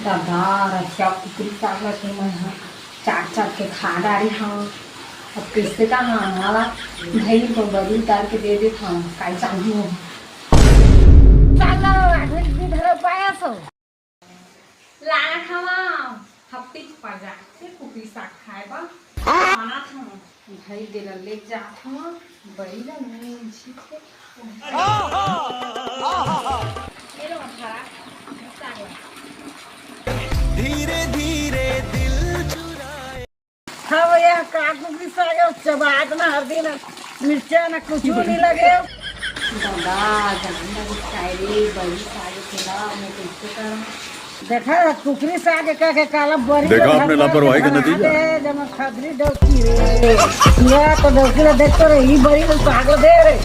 दादा रक्षा कुकरी चावला के मैं हाँ चाट चाट के खा डाली हाँ अब किससे का हाँ वाला भाई को बड़ी उतार के दे दे हाँ काई चाहूँ चलो आधे धरो पाया सो लाना खावा हफ्ते पजा से कुकरी साग खाए बा खाना था भाई दिल ले जा था बड़ी ला नहीं ठीक है ये लो खरा साग धीरे धीरे दिल चुराए। हाँ भैया काकू की सागे चबात ना हल्दी ना मिर्चा ना कुछ नहीं लगे दादा जगन्ना की शायरी बड़ी साग खेला मैं कैसे करूँ देखा कुकरी साग के काला बड़ी देखा आपने लापरवाही का नतीजा जब खदरी डोकी रे या तो डोकी ला देख तो रे ही बड़ी साग दे रे